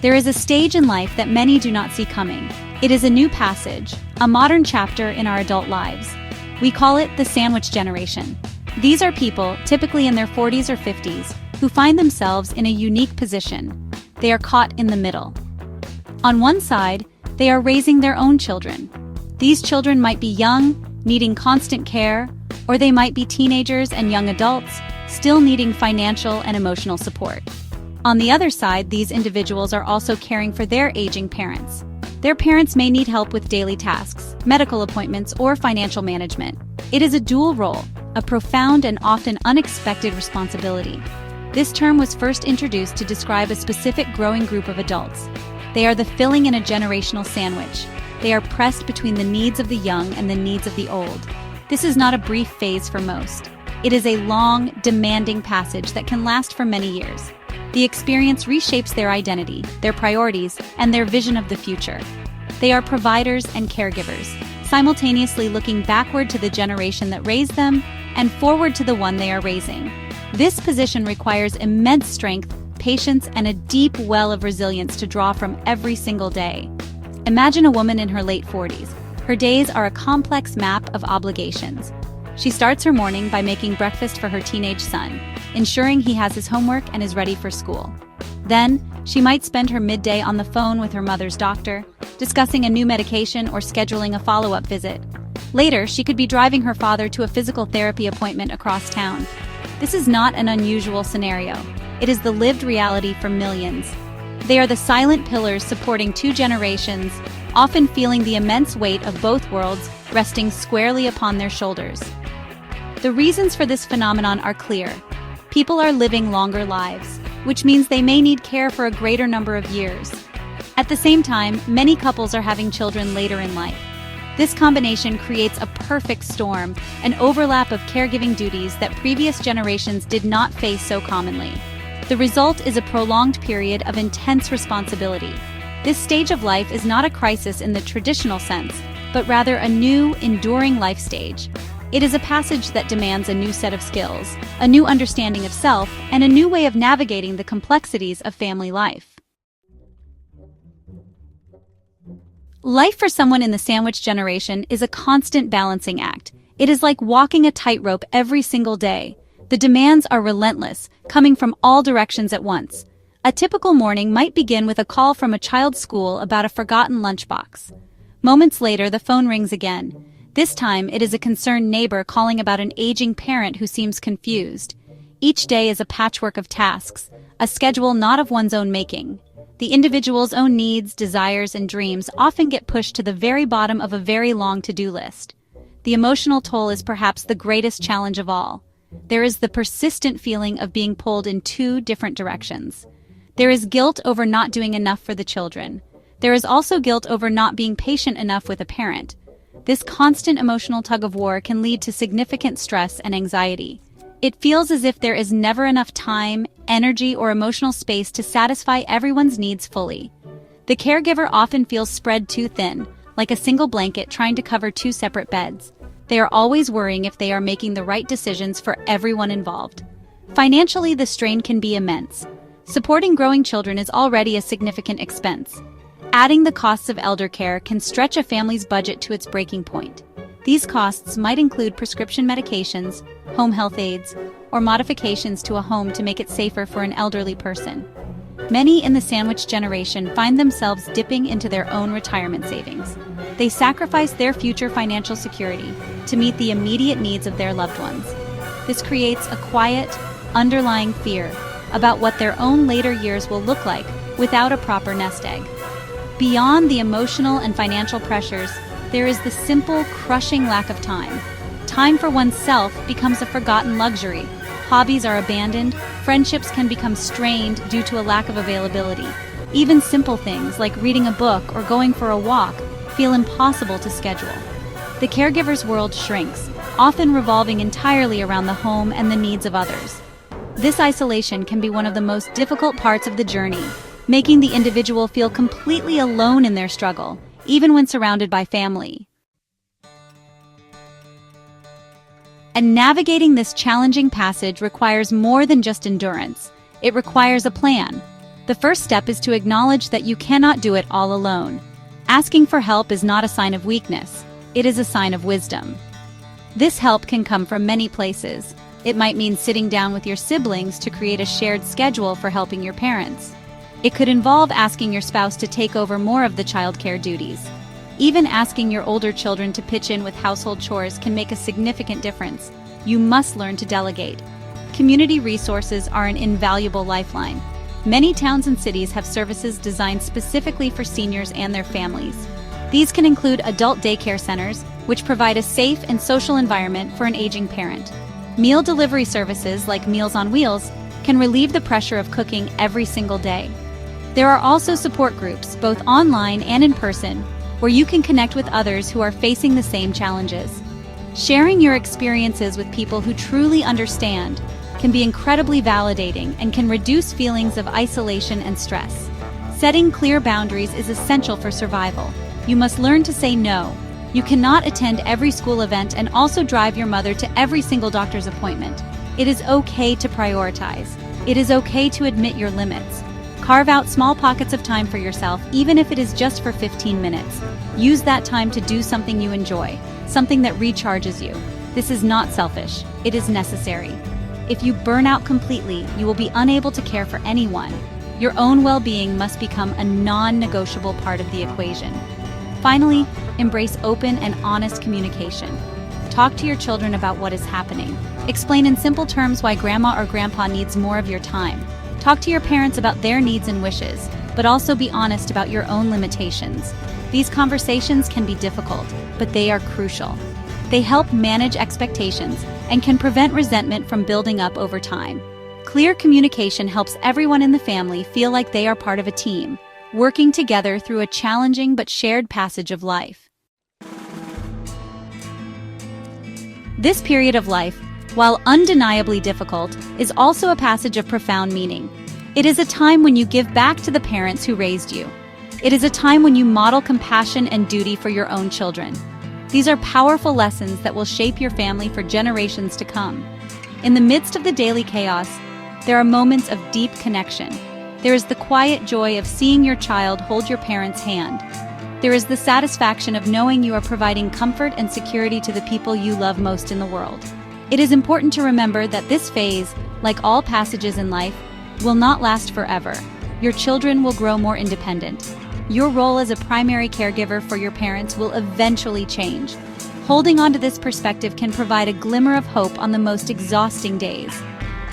There is a stage in life that many do not see coming. It is a new passage, a modern chapter in our adult lives. We call it the sandwich generation. These are people, typically in their 40s or 50s, who find themselves in a unique position. They are caught in the middle. On one side, they are raising their own children. These children might be young, needing constant care, or they might be teenagers and young adults, still needing financial and emotional support. On the other side, these individuals are also caring for their aging parents. Their parents may need help with daily tasks, medical appointments, or financial management. It is a dual role, a profound and often unexpected responsibility. This term was first introduced to describe a specific growing group of adults. They are the filling in a generational sandwich. They are pressed between the needs of the young and the needs of the old. This is not a brief phase for most. It is a long, demanding passage that can last for many years. The experience reshapes their identity, their priorities, and their vision of the future. They are providers and caregivers, simultaneously looking backward to the generation that raised them and forward to the one they are raising. This position requires immense strength, patience, and a deep well of resilience to draw from every single day. Imagine a woman in her late 40s. Her days are a complex map of obligations. She starts her morning by making breakfast for her teenage son, ensuring he has his homework and is ready for school. Then, she might spend her midday on the phone with her mother's doctor, discussing a new medication or scheduling a follow-up visit. Later, she could be driving her father to a physical therapy appointment across town. This is not an unusual scenario. It is the lived reality for millions. They are the silent pillars supporting two generations, often feeling the immense weight of both worlds resting squarely upon their shoulders. The reasons for this phenomenon are clear. People are living longer lives, which means they may need care for a greater number of years. At the same time, many couples are having children later in life. This combination creates a perfect storm, an overlap of caregiving duties that previous generations did not face so commonly. The result is a prolonged period of intense responsibility. This stage of life is not a crisis in the traditional sense, but rather a new, enduring life stage. It is a passage that demands a new set of skills, a new understanding of self, and a new way of navigating the complexities of family life. Life for someone in the sandwich generation is a constant balancing act. It is like walking a tightrope every single day. The demands are relentless, coming from all directions at once. A typical morning might begin with a call from a child's school about a forgotten lunchbox. Moments later, the phone rings again. This time, it is a concerned neighbor calling about an aging parent who seems confused. Each day is a patchwork of tasks, a schedule not of one's own making. The individual's own needs, desires, and dreams often get pushed to the very bottom of a very long to-do list. The emotional toll is perhaps the greatest challenge of all. There is the persistent feeling of being pulled in two different directions. There is guilt over not doing enough for the children. There is also guilt over not being patient enough with a parent. This constant emotional tug-of-war can lead to significant stress and anxiety. It feels as if there is never enough time, energy, or emotional space to satisfy everyone's needs fully. The caregiver often feels spread too thin, like a single blanket trying to cover two separate beds. They are always worrying if they are making the right decisions for everyone involved. Financially, the strain can be immense. Supporting growing children is already a significant expense. Adding the costs of elder care can stretch a family's budget to its breaking point. These costs might include prescription medications, home health aides, or modifications to a home to make it safer for an elderly person. Many in the sandwich generation find themselves dipping into their own retirement savings. They sacrifice their future financial security to meet the immediate needs of their loved ones. This creates a quiet, underlying fear about what their own later years will look like without a proper nest egg. Beyond the emotional and financial pressures, there is the simple, crushing lack of time. Time for oneself becomes a forgotten luxury. Hobbies are abandoned, friendships can become strained due to a lack of availability. Even simple things like reading a book or going for a walk feel impossible to schedule. The caregiver's world shrinks, often revolving entirely around the home and the needs of others. This isolation can be one of the most difficult parts of the journey, making the individual feel completely alone in their struggle, even when surrounded by family. And navigating this challenging passage requires more than just endurance. It requires a plan. The first step is to acknowledge that you cannot do it all alone. Asking for help is not a sign of weakness, it is a sign of wisdom. This help can come from many places. It might mean sitting down with your siblings to create a shared schedule for helping your parents. It could involve asking your spouse to take over more of the childcare duties. Even asking your older children to pitch in with household chores can make a significant difference. You must learn to delegate. Community resources are an invaluable lifeline. Many towns and cities have services designed specifically for seniors and their families. These can include adult daycare centers, which provide a safe and social environment for an aging parent. Meal delivery services like Meals on Wheels can relieve the pressure of cooking every single day. There are also support groups, both online and in person, where you can connect with others who are facing the same challenges. Sharing your experiences with people who truly understand can be incredibly validating and can reduce feelings of isolation and stress. Setting clear boundaries is essential for survival. You must learn to say no. You cannot attend every school event and also drive your mother to every single doctor's appointment. It is okay to prioritize. It is okay to admit your limits. Carve out small pockets of time for yourself, even if it is just for 15 minutes. Use that time to do something you enjoy, something that recharges you. This is not selfish. It is necessary. If you burn out completely, you will be unable to care for anyone. Your own well-being must become a non-negotiable part of the equation. Finally, embrace open and honest communication. Talk to your children about what is happening. Explain in simple terms why grandma or grandpa needs more of your time. Talk to your parents about their needs and wishes, but also be honest about your own limitations. These conversations can be difficult, but they are crucial. They help manage expectations and can prevent resentment from building up over time. Clear communication helps everyone in the family feel like they are part of a team, working together through a challenging but shared passage of life. This period of life, while undeniably difficult, is also a passage of profound meaning. It is a time when you give back to the parents who raised you. It is a time when you model compassion and duty for your own children. These are powerful lessons that will shape your family for generations to come. In the midst of the daily chaos, there are moments of deep connection. There is the quiet joy of seeing your child hold your parent's hand. There is the satisfaction of knowing you are providing comfort and security to the people you love most in the world. It is important to remember that this phase, like all passages in life, will not last forever. Your children will grow more independent. Your role as a primary caregiver for your parents will eventually change. Holding on to this perspective can provide a glimmer of hope on the most exhausting days.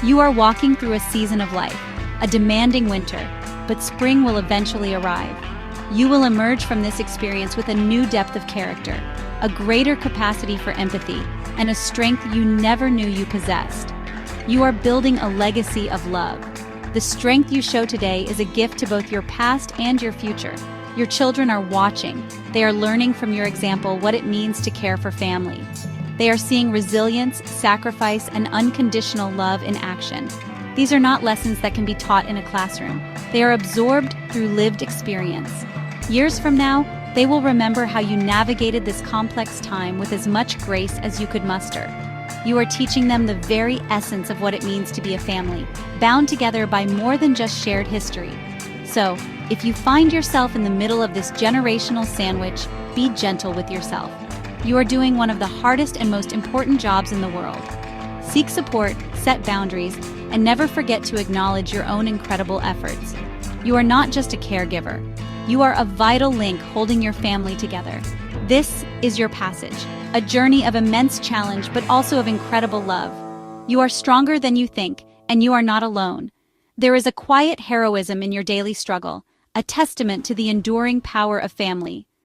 You are walking through a season of life, a demanding winter, but spring will eventually arrive. You will emerge from this experience with a new depth of character, a greater capacity for empathy, and a strength you never knew you possessed. You are building a legacy of love. The strength you show today is a gift to both your past and your future. Your children are watching. They are learning from your example what it means to care for family. They are seeing resilience, sacrifice, and unconditional love in action. These are not lessons that can be taught in a classroom. They are absorbed through lived experience. Years from now, they will remember how you navigated this complex time with as much grace as you could muster. You are teaching them the very essence of what it means to be a family, bound together by more than just shared history. So, if you find yourself in the middle of this generational sandwich, be gentle with yourself. You are doing one of the hardest and most important jobs in the world. Seek support, set boundaries, and never forget to acknowledge your own incredible efforts. You are not just a caregiver. You are a vital link holding your family together. This is your passage, a journey of immense challenge but also of incredible love. You are stronger than you think, and you are not alone. There is a quiet heroism in your daily struggle, a testament to the enduring power of family.